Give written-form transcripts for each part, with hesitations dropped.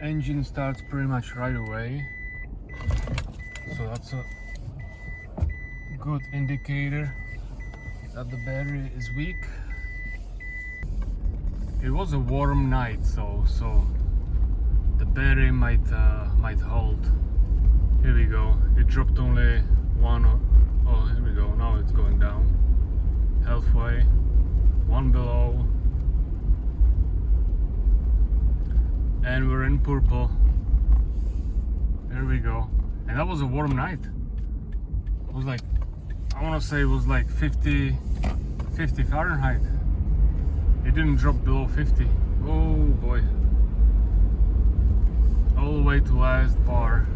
Engine starts pretty much right away, so that's a good indicator that the battery is weak. It was a warm night, so the battery might hold. Here we go. It dropped only one. Oh, here we go. Now it's going down. Halfway, one below, and we're in purple. There we go. And that was a warm night. It was like, I want to say it was like 50 Fahrenheit. It didn't drop below 50. Oh boy. All the way to last bar.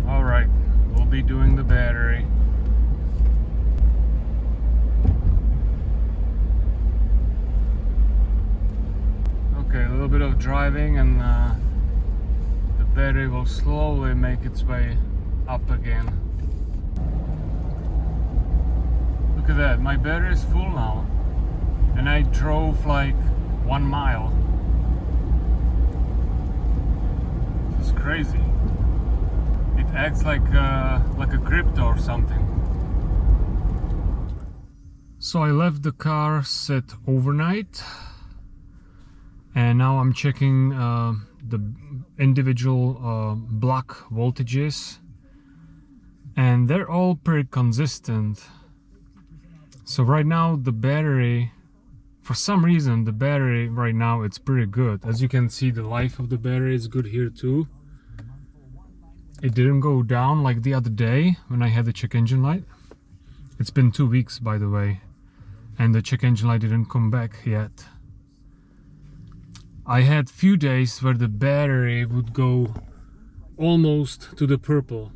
Alright, we'll be doing the battery. Okay, a little bit of driving and the battery will slowly make its way up again. Look at that, my battery is full now. And I drove like 1 mile. It's crazy. It acts like a crypto or something. So I left the car set overnight, and now I'm checking the individual block voltages, and they're all pretty consistent. So right now the battery, for some reason the battery right now it's pretty good. As you can see, the life of the battery is good here too. It didn't go down like the other day when I had the check engine light. It's been 2 weeks, by the way, and the check engine light didn't come back yet. I had few days where the battery would go almost to the purple,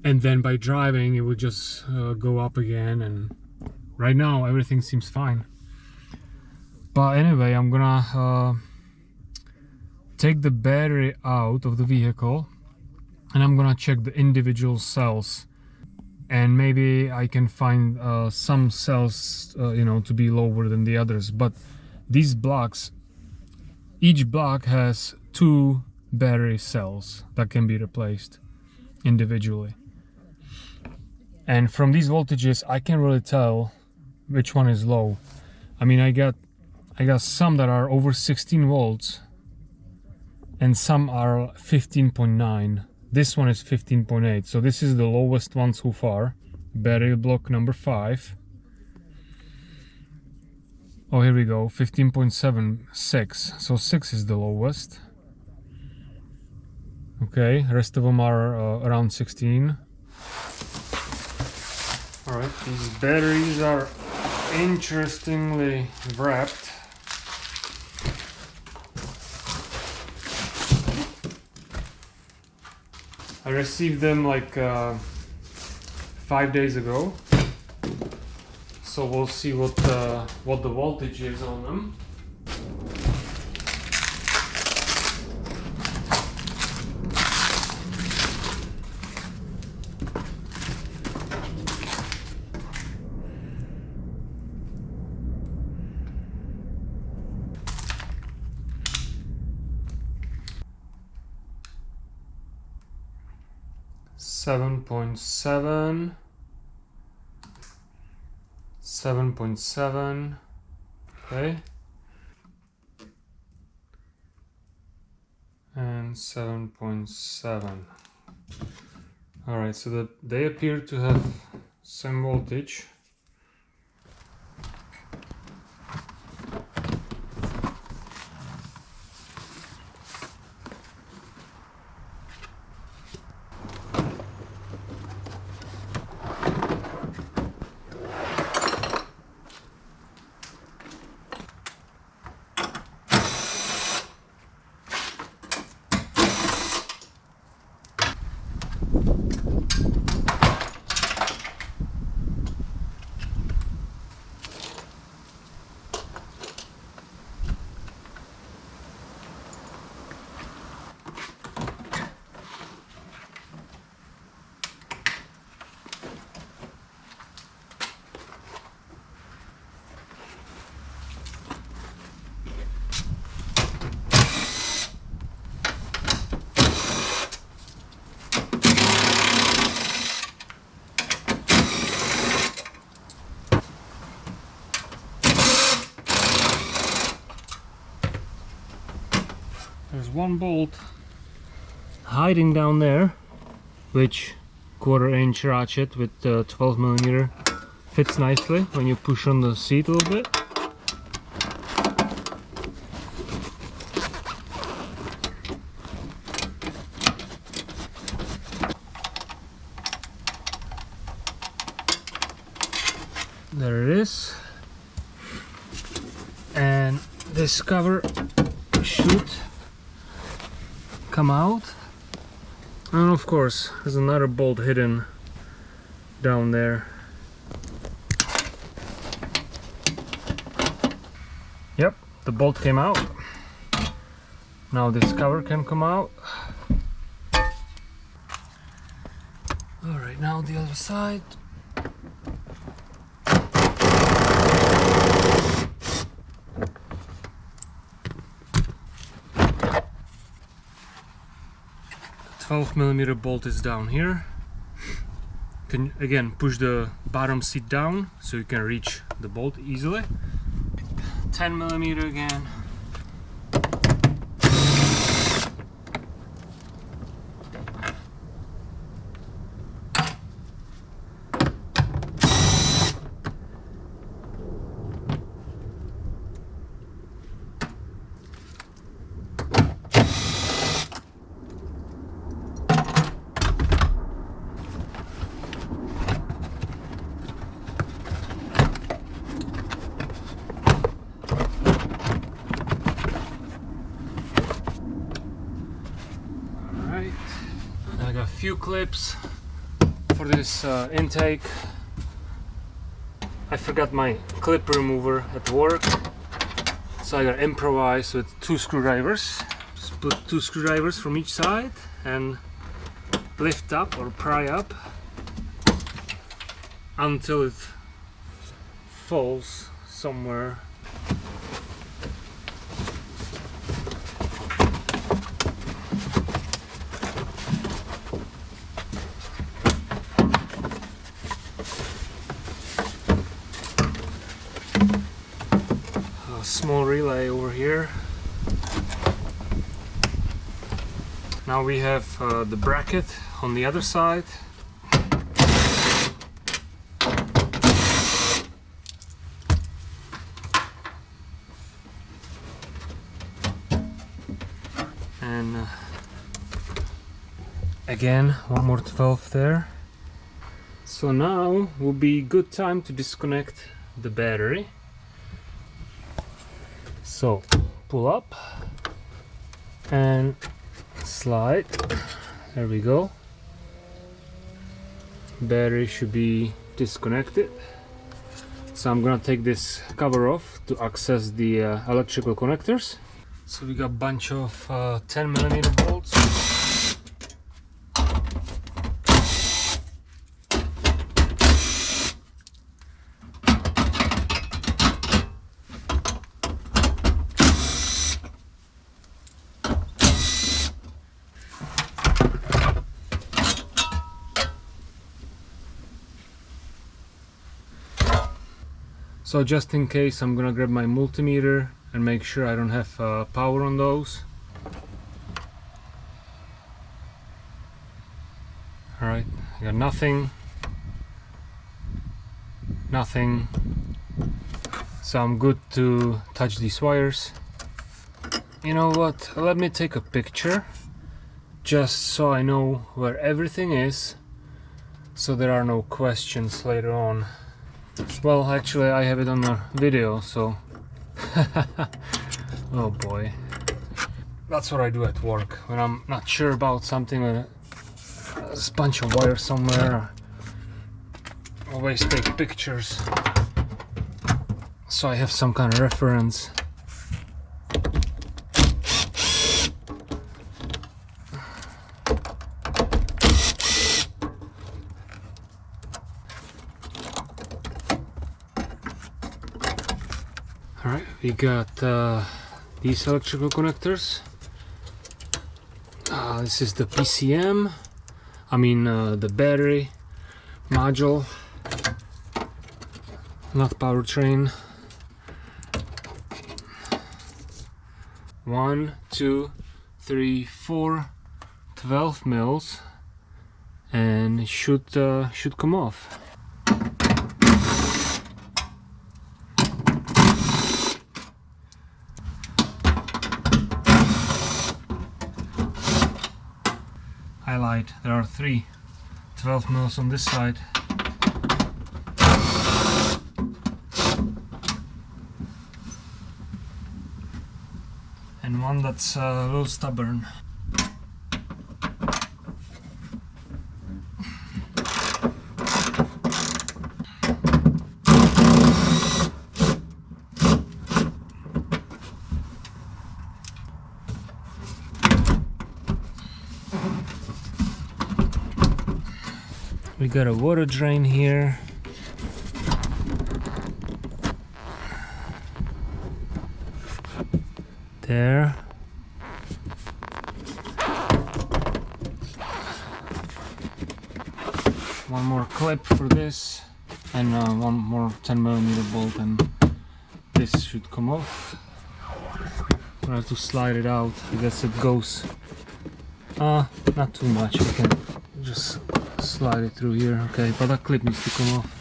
and then by driving it would just go up again, and right now everything seems fine. But anyway, I'm gonna take the battery out of the vehicle and I'm gonna check the individual cells, and maybe I can find some cells you know, to be lower than the others. But these blocks, each block has 2 battery cells that can be replaced individually, and from these voltages I can really tell which one is low. I mean, I got some that are over 16 volts and some are 15.9. This one is 15.8, so this is the lowest one so far. Battery block number 5. Oh, here we go, 15.76, so 6 is the lowest. Okay, rest of them are around 16. Alright, these batteries are interestingly wrapped. I received them like 5 days ago, so we'll see what the voltage is on them. Seven point seven, 7.7, okay, and 7.7. All right, so that they appear to have some voltage. There's one bolt hiding down there, which 1/4 inch ratchet with 12mm fits nicely when you push on the seat a little bit. There it is, and this cover should come out, and of course there's another bolt hidden down there. Yep, the bolt came out. Now this cover can come out. Alright, now the other side. The 12mm bolt is down here. You can again push the bottom seat down so you can reach the bolt easily. 10mm again. I got a few clips for this intake. I forgot my clip remover at work, so I got to improvise with 2 screwdrivers. Just put 2 screwdrivers from each side and lift up or pry up until it falls somewhere. Small relay over here. Now we have the bracket on the other side. And again, one more 12 there. So now will be good time to disconnect the battery. So pull up and slide. There we go. Battery should be disconnected. So I'm gonna take this cover off to access the electrical connectors. So we got a bunch of 10mm bolts. So just in case, I'm gonna grab my multimeter and make sure I don't have power on those. Alright, I got nothing. So I'm good to touch these wires. You know what, let me take a picture just so I know where everything is, so there are no questions later on. Well, actually I have it on a video, so oh boy, that's what I do at work when I'm not sure about something. There's a bunch of wires somewhere. I always take pictures so I have some kind of reference. Alright, we got these electrical connectors. This is the PCM, the battery module, not powertrain. 1, 2, 3, 4, 12 mils, and it should come off. Highlight, there are 3 12 mils on this side. And one that's a little stubborn. We got a water drain here. There. One more clip for this, and one more 10mm bolt, and this should come off. I have to slide it out. I guess it goes not too much. We can just slide it through here. Okay, but that clip needs to come off.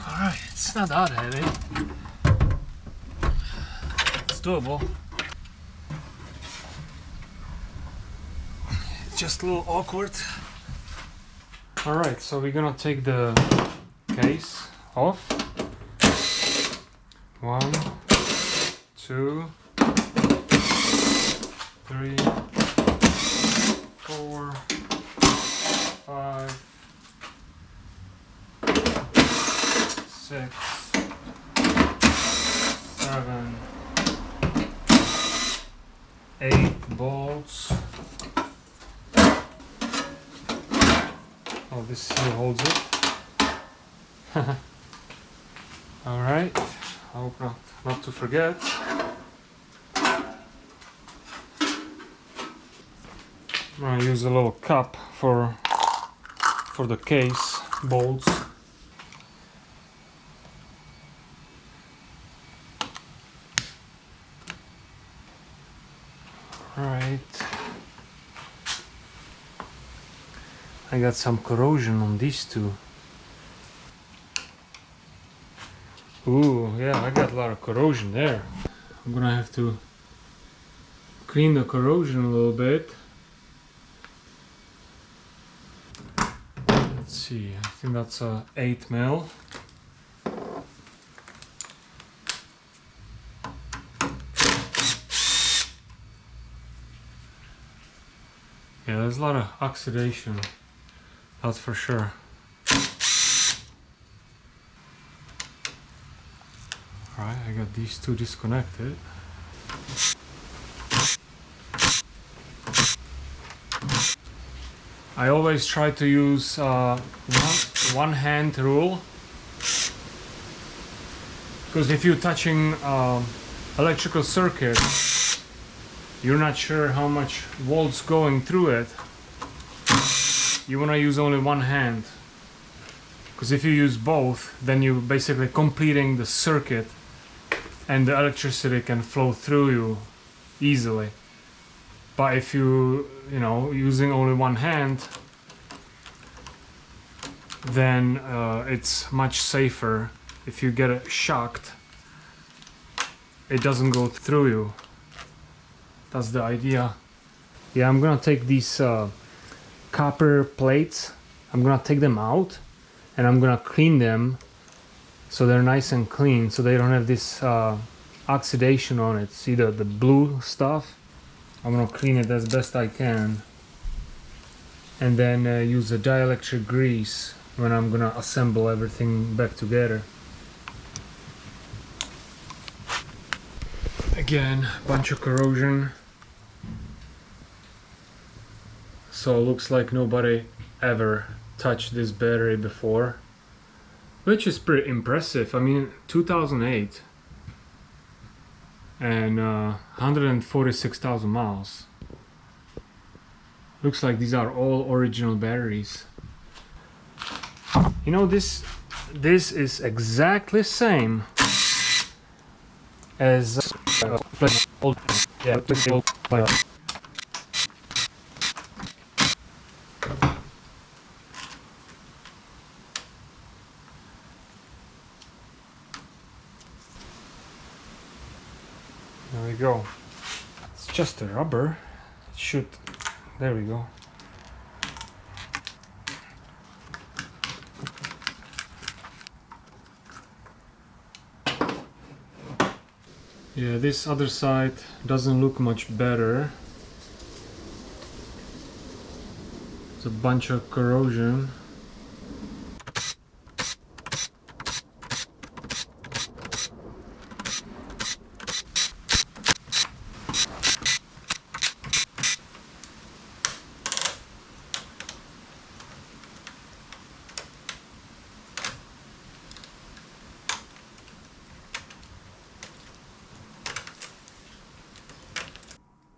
Alright, it's not that heavy. It's doable. Just a little awkward. Alright, so we're gonna take the case off. 1, 2, 3, 4, 5, 6, 7, 8 bolts. Oh, this here holds it. Alright, I hope not to forget. I'm gonna use a little cup for the case bolts. Alright. I got some corrosion on these two. Ooh, yeah, I got a lot of corrosion there. I'm gonna have to clean the corrosion a little bit. Let's see, I think that's a 8mm. Yeah, there's a lot of oxidation. That's for sure. Alright, I got these two disconnected. I always try to use one hand rule, because if you're touching electrical circuit, you're not sure how much volts going through it. You want to use only one hand, because if you use both, then you're basically completing the circuit and the electricity can flow through you easily. But if you using only one hand, then it's much safer. If you get shocked, it doesn't go through you. That's the idea. Yeah, I'm gonna take these copper plates, I'm gonna take them out and I'm gonna clean them so they're nice and clean, so they don't have this oxidation on it. See the blue stuff? I'm gonna clean it as best I can, and then use a dielectric grease when I'm gonna assemble everything back together. Again, bunch of corrosion. So it looks like nobody ever touched this battery before, which is pretty impressive. I mean, 2008. and 146,000 miles. Looks like these are all original batteries. You know, this is exactly same as old, yeah, old. There we go. It's just a rubber. It should. There we go. Yeah, this other side doesn't look much better. It's a bunch of corrosion.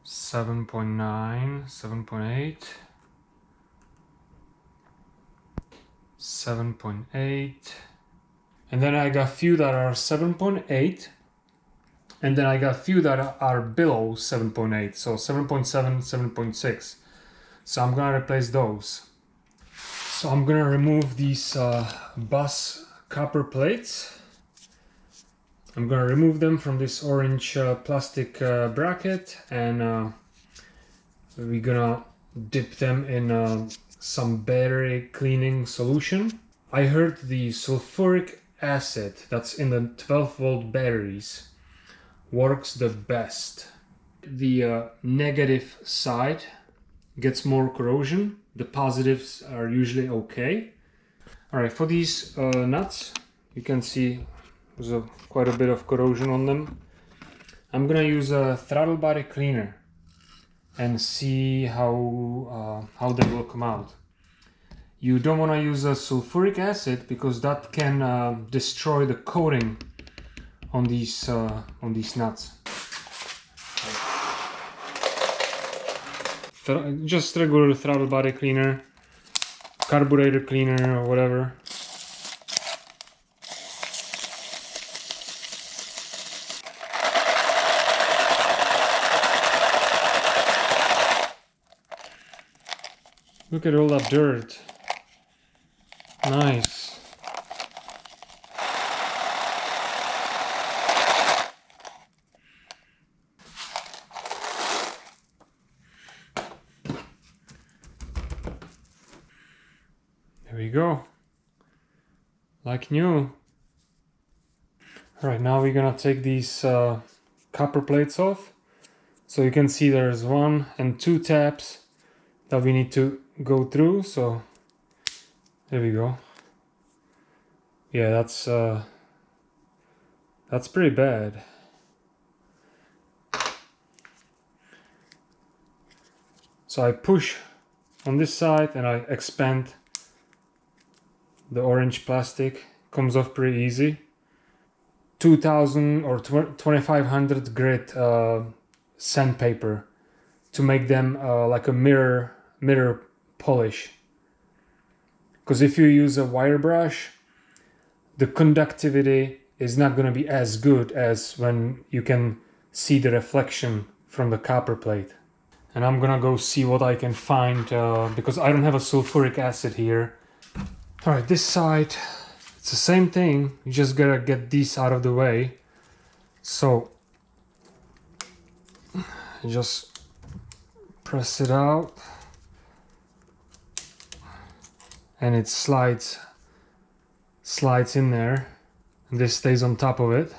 Seven 7.9, 7.8, 7.8, and then I got few that are 7.8, and then I got few that are below 7.8, so 7.7, 7.6. So I'm gonna replace those. So I'm gonna remove these bus copper plates. I'm gonna remove them from this orange plastic bracket, and we're gonna dip them in some battery cleaning solution. I heard the sulfuric acid that's in the 12-volt batteries works the best. The negative side gets more corrosion. The positives are usually okay. All right, for these nuts, you can see there's quite a bit of corrosion on them. I'm gonna use a throttle body cleaner and see how they will come out. You don't want to use a sulfuric acid because that can destroy the coating on these nuts. Just regular throttle body cleaner, carburetor cleaner, or whatever. Look at all that dirt. Nice. There we go. Like new. Alright, now we're gonna take these copper plates off. So you can see there's 1 and 2 tabs that we need to go through. So there we go. Yeah, that's pretty bad. So I push on this side and I expand the orange plastic. Comes off pretty easy. 2000 or 2500 grit sandpaper to make them like a mirror polish. Because if you use a wire brush, the conductivity is not going to be as good as when you can see the reflection from the copper plate. And I'm gonna go see what I can find because I don't have a sulfuric acid here. All right, this side, it's the same thing. You just gotta get these out of the way. So just press it out and it slides in there, and this stays on top of it.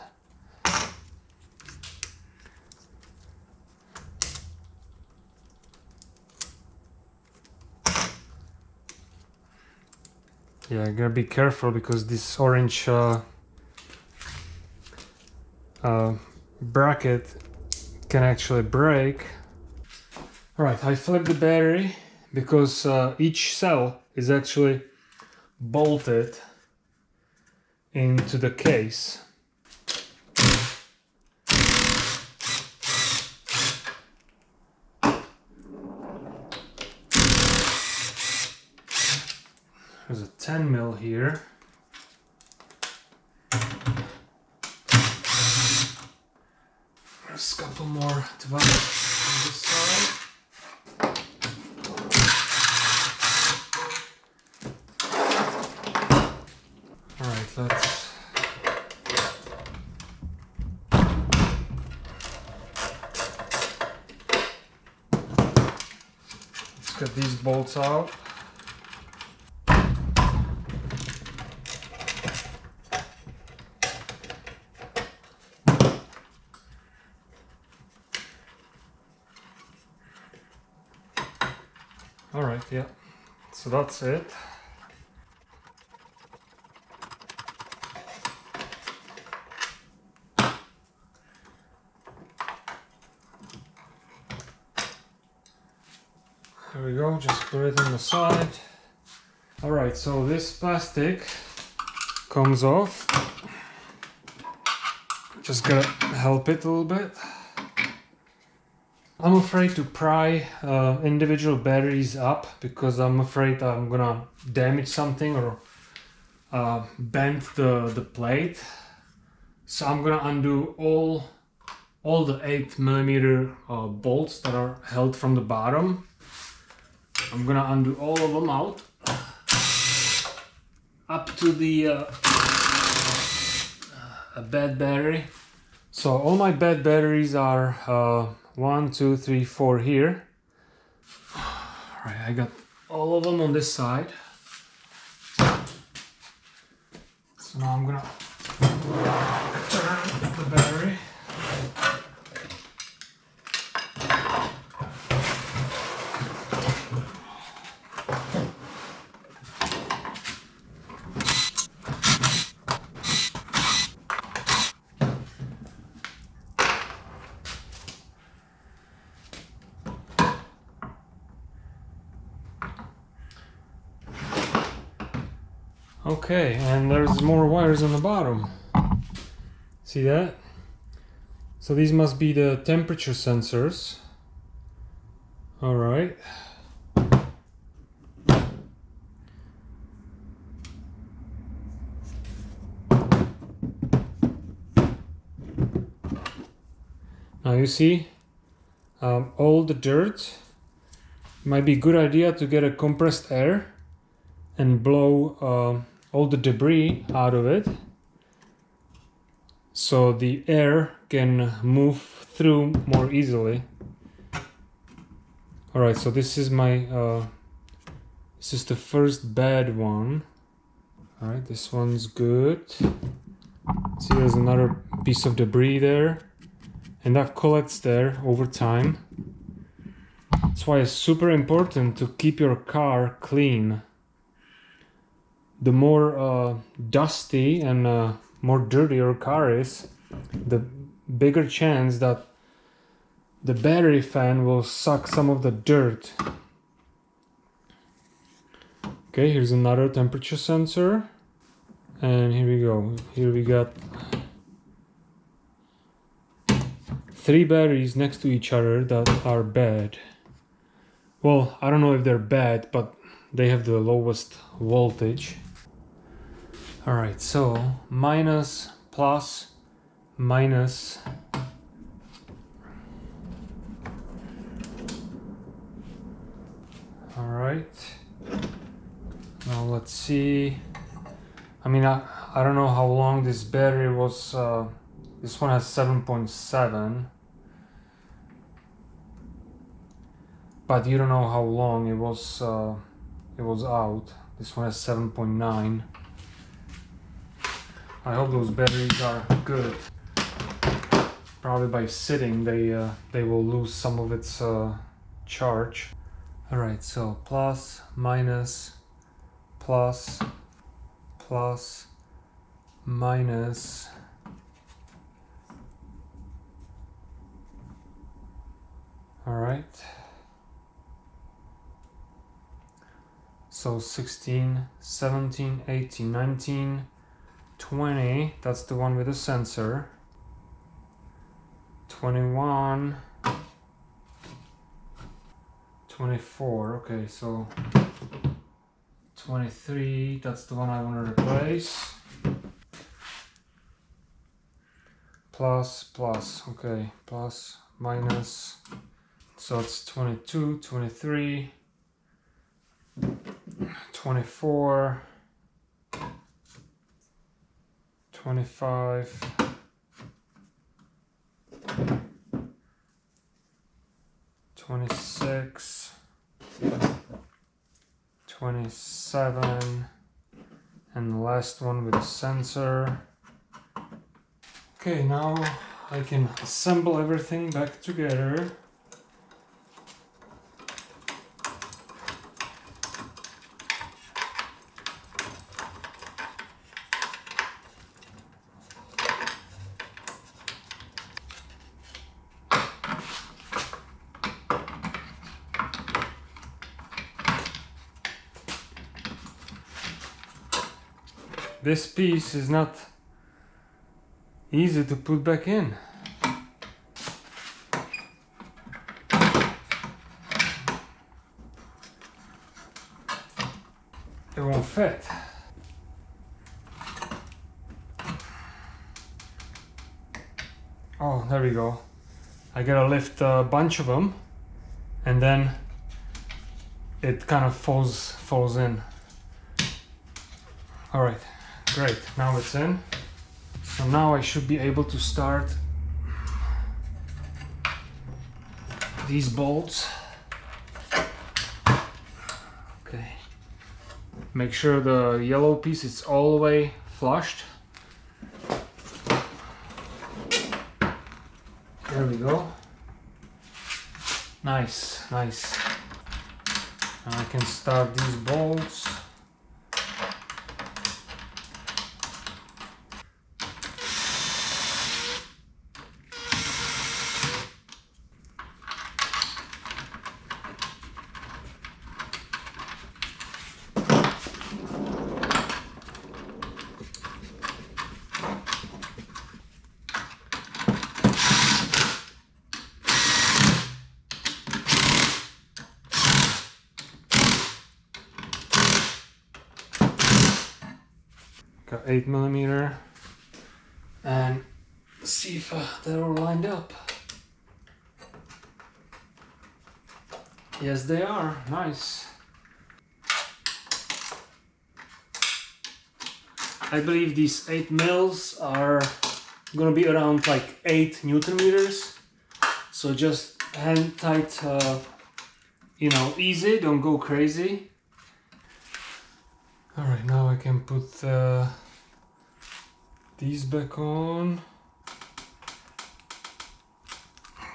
Yeah, you gotta be careful because this orange bracket can actually break. Alright, I flipped the battery because each cell is actually bolted into the case. There's a 10 mil here. There's a couple more devices on this side. Alright, let's get these bolts out. Alright, yeah, so that's it. There we go, just put it on the side. Alright, so this plastic comes off. Just gotta help it a little bit. I'm afraid to pry individual batteries up because I'm afraid I'm gonna damage something or bend the plate. So I'm gonna undo all the 8mm bolts that are held from the bottom. I'm gonna undo all of them out up to the bad battery. So all my bad batteries are 1, 2, 3, 4 here. Alright, I got all of them on this side. So now I'm gonna turn the battery. Okay, and there's more wires on the bottom. See that? So these must be the temperature sensors. All right. Now you see all the dirt. Might be a good idea to get a compressed air and blow all the debris out of it, so the air can move through more easily. All right, so this is my this is the first bad one. All right, this one's good. See, there's another piece of debris there, and that collects there over time. That's why it's super important to keep your car clean. The more dusty and more dirty your car is, the bigger chance that the battery fan will suck some of the dirt. Okay, here's another temperature sensor. And here we go. Here we got 3 batteries next to each other that are bad. Well, I don't know if they're bad, but they have the lowest voltage. Alright, so minus, plus, minus. Alright. Now let's see. I mean, I don't know how long this battery was. This one has 7.7. But you don't know how long it was out. This one has 7.9. I hope those batteries are good. Probably by sitting they will lose some of its charge. Alright, so plus, minus, plus, plus, minus. Alright. So 16, 17, 18, 19, 20, that's the one with the sensor. 21, 24, okay, so 23, that's the one I want to replace. Plus, plus, okay, plus, minus, so it's 22, 23, 24, 25, 26, 27, and the last one with a sensor. Okay, now I can assemble everything back together. This piece is not easy to put back in. It won't fit. Oh, there we go. I gotta lift a bunch of them and then it kind of falls in. All right, great, now it's in. So now I should be able to start these bolts. Okay, make sure the yellow piece is all the way flushed. There we go. Nice, nice. Now I can start these bolts. Got 8mm, and see if they're all lined up. Yes, they are. Nice. I believe these 8 mils are gonna be around like 8 Newton meters. So just hand tight, you know, easy. Don't go crazy. All right, now I can put these back on.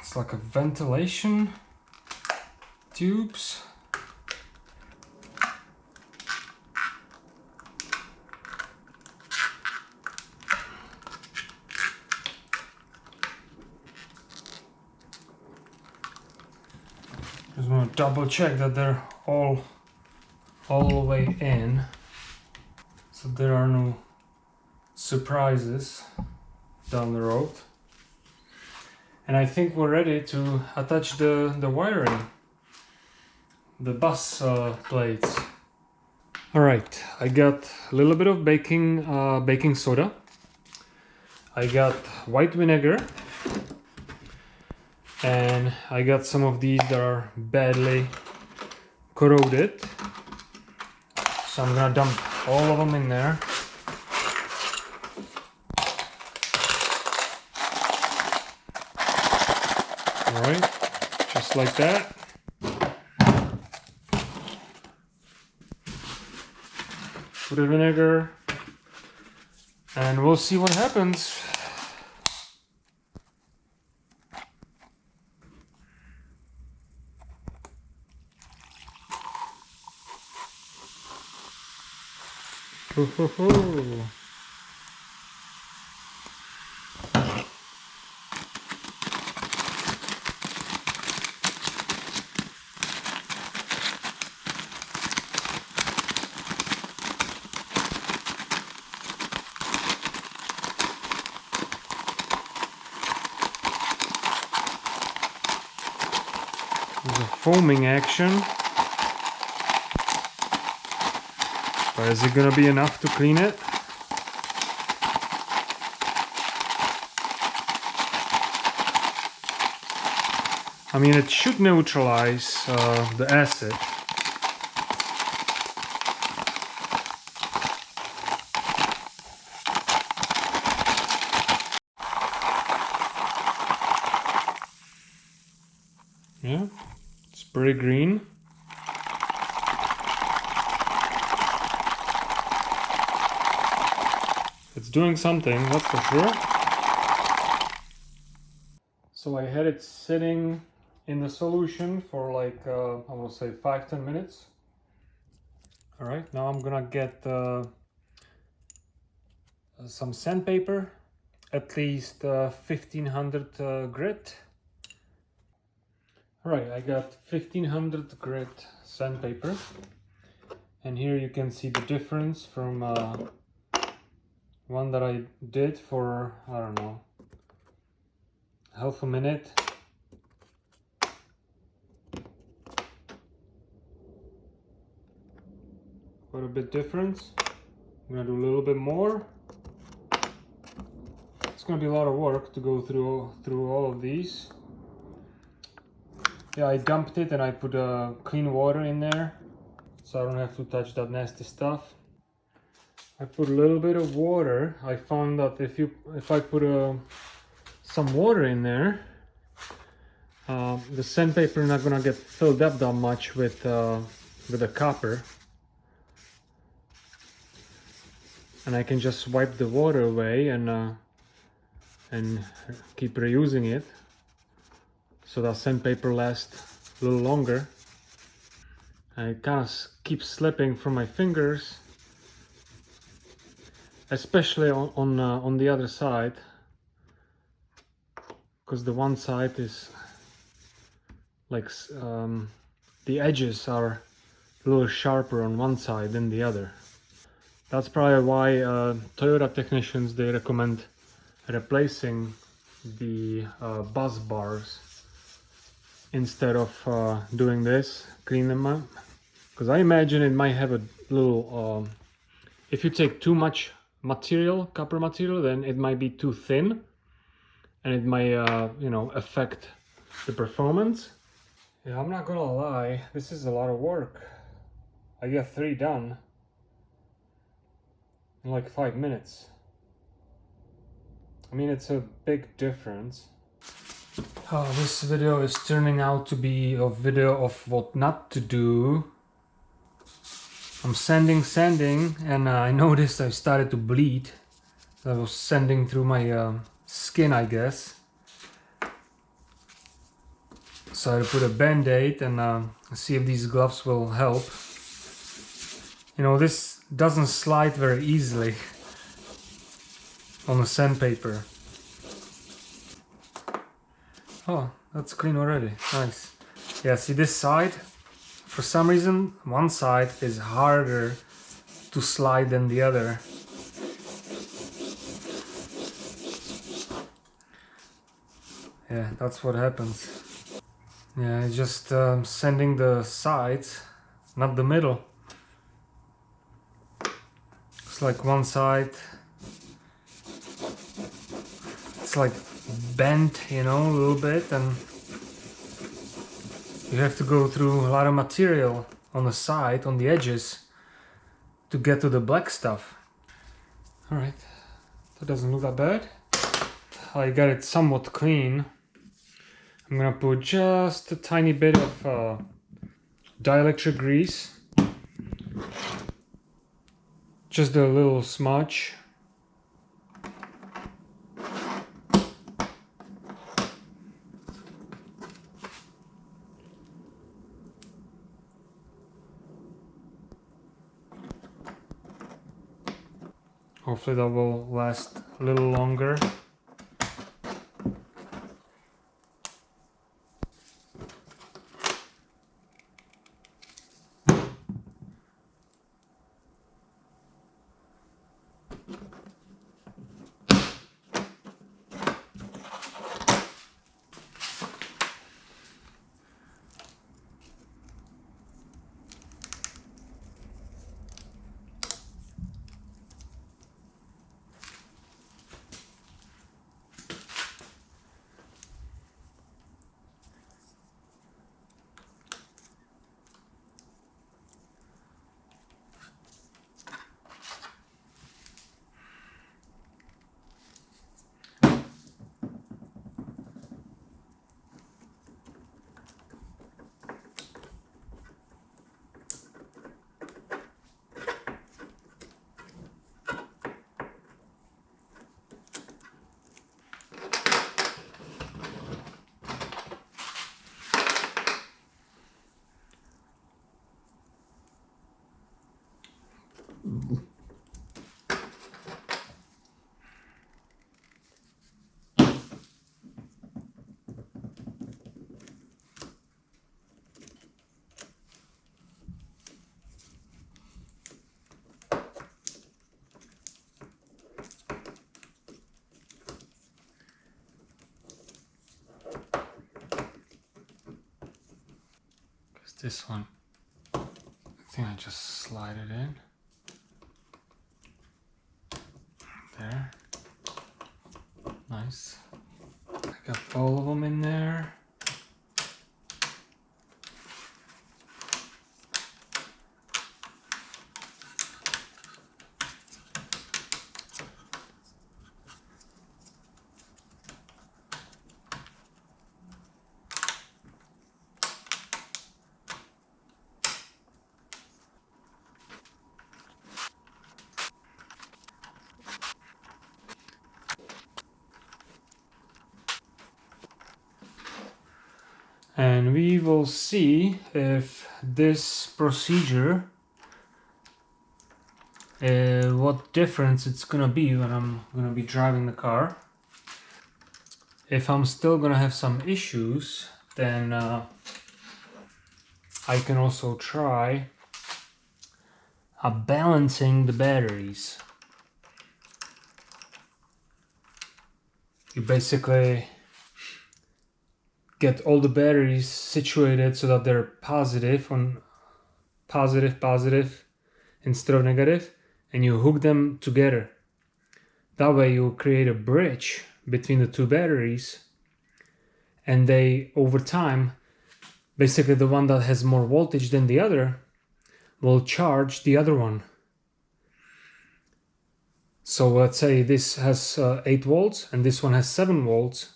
It's like a ventilation tubes. Just want to double check that they're all the way in, so there are no surprises down the road. And I think we're ready to attach the wiring, the bus plates. All right, I got a little bit of baking soda. I got white vinegar, and I got some of these that are badly corroded. So I'm gonna dump all of them in there. All right, just like that. Put the vinegar, and we'll see what happens. Ho, ho, ho. There's a foaming action. So is it gonna be enough to clean it? I mean, it should neutralize the acid. Yeah, it's pretty green. It's doing something, that's for sure. So I had it sitting in the solution for like, I will say 5-10 minutes. All right, now I'm gonna get some sandpaper, at least 1500 grit. All right, I got 1500 grit sandpaper. And here you can see the difference from one that I did for, I don't know, half a minute. Quite a bit difference. I'm gonna do a little bit more. It's gonna be a lot of work to go through all of these. Yeah, I dumped it and I put clean water in there, so I don't have to touch that nasty stuff. I put a little bit of water. I found that if I put some water in there, the sandpaper is not gonna get filled up that much with the copper, and I can just wipe the water away and keep reusing it, so that sandpaper lasts a little longer. And it kind of keeps slipping from my fingers, especially on the other side, because the one side is like the edges are a little sharper on one side than the other. That's probably why Toyota technicians, they recommend replacing the bus bars instead of doing this, clean them up, because I imagine it might have a little if you take too much material, copper material, then it might be too thin and it might you know, affect the performance. Yeah, I'm not gonna lie, this is a lot of work. I got 3 done in like 5 minutes. I mean, it's a big difference. Oh, this video is turning out to be a video of what not to do. I'm sanding, and I noticed I started to bleed. I was sanding through my skin, I guess. So I put a band-aid and see if these gloves will help. You know, this doesn't slide very easily on the sandpaper. Oh, that's clean already. Nice. Yeah, see this side? For some reason, one side is harder to slide than the other. Yeah, that's what happens. Yeah, it's just sanding the sides, not the middle. It's like one side, it's like bent, you know, a little bit, and you have to go through a lot of material on the side, on the edges, to get to the black stuff. Alright, that doesn't look that bad. I got it somewhat clean. I'm gonna put just a tiny bit of dielectric grease. Just a little smudge. Hopefully that will last a little longer. this one. I think I just slide it in. There. Nice. I got all of them in there. And we will see if this procedure, what difference it's gonna be when I'm gonna be driving the car. If I'm still gonna have some issues, then I can also try balancing the batteries. You basically get all the batteries situated so that they're positive on positive instead of negative, and you hook them together. That way you create a bridge between the two batteries, and they, over time, basically the one that has more voltage than the other will charge the other one. So let's say this has 8 volts and this one has 7 volts.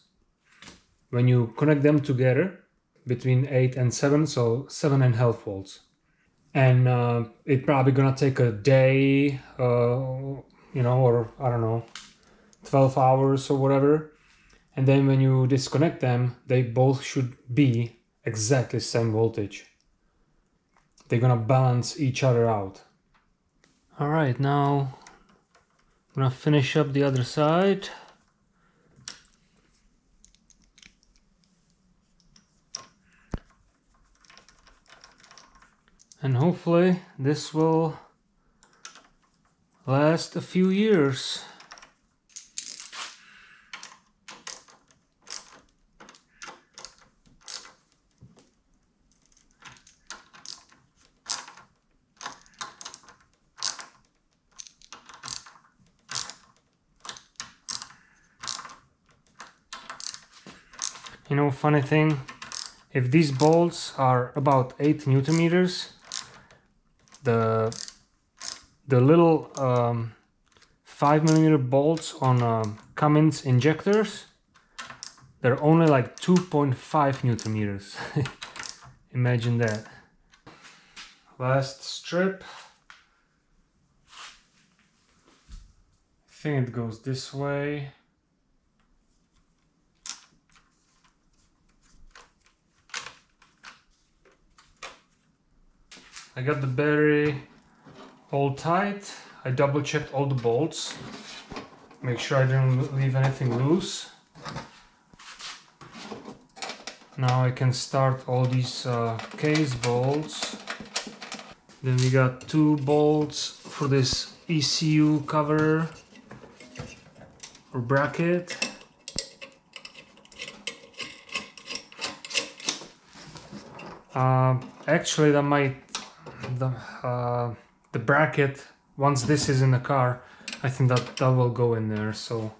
When you connect them together, between 8 and 7, so 7.5 volts. And it's probably gonna take a day, you know, or I don't know, 12 hours or whatever. And then when you disconnect them, they both should be exactly the same voltage. They're gonna balance each other out. All right, now I'm gonna finish up the other side. And hopefully this will last a few years. You know, funny thing, if these bolts are about 8 Newton meters, the little 5mm bolts on Cummins injectors, they're only like 2.5 Newton meters. Imagine that. Last strip. I think it goes this way. I got the battery all tight. I double checked all the bolts. Make sure I didn't leave anything loose. Now I can start all these case bolts. Then we got 2 bolts for this ECU cover or bracket. Actually, that might the bracket, once this is in the car, I think that will go in there. So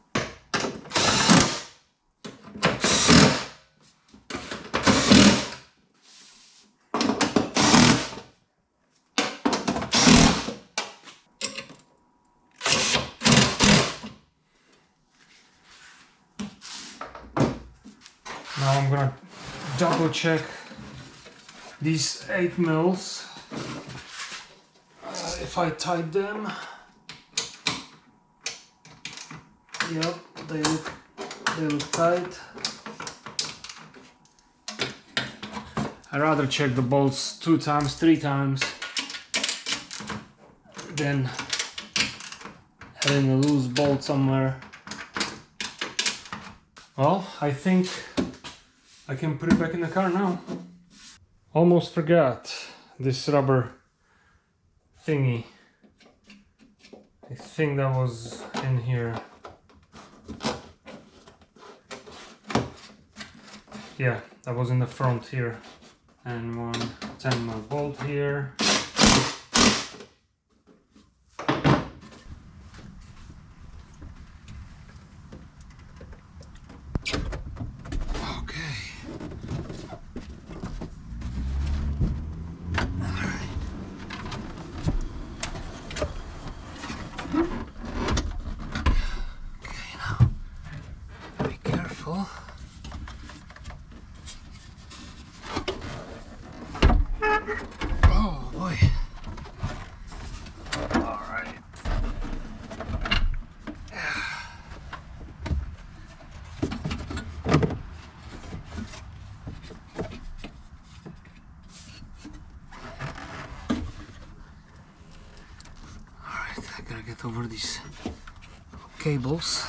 now I'm gonna double check these 8 mils. If I tied them, yep, they look tight. I rather check the bolts 2 times, 3 times than having a loose bolt somewhere. Well, I think I can put it back in the car now. Almost forgot this rubber thingy. I think that was in here. Yeah, that was in the front here. and 10mm bolt here. Oh boy. All right. I gotta get over these cables.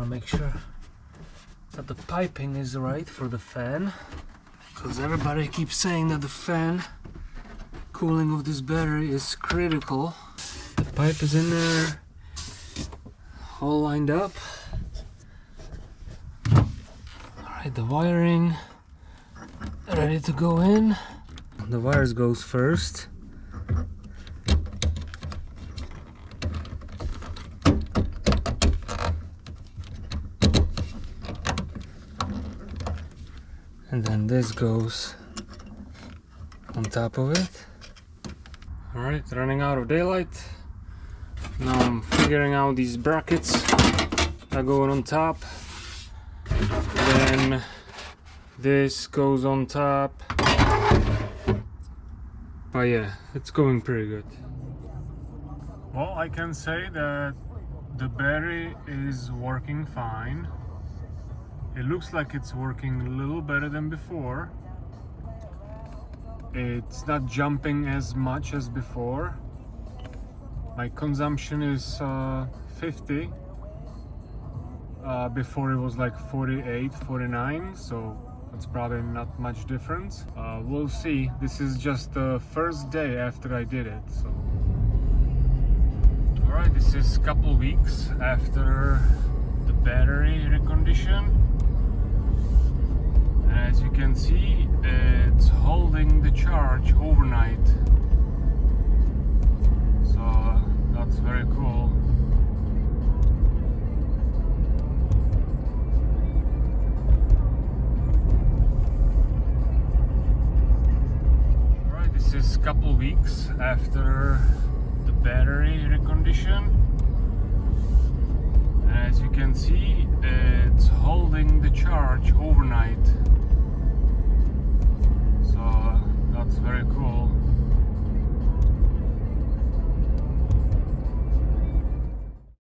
Make sure that the piping is right for the fan, because everybody keeps saying that the fan cooling of this battery is critical. The pipe is in there, all lined up. Alright, the wiring ready to go in. The wires goes first. And then this goes on top of it. Alright, running out of daylight. Now I'm figuring out these brackets that go on top. Then this goes on top. But yeah, it's going pretty good. Well, I can say that the battery is working fine. It looks like it's working a little better than before. It's not jumping as much as before. My consumption is 50. Before it was like 48, 49, so it's probably not much difference. We'll see. This is just the first day after I did it. So, alright, this is a couple weeks after the battery recondition. As you can see, it's holding the charge overnight, so that's very cool. Alright, this is a couple weeks after the battery recondition. As you can see, it's holding the charge overnight.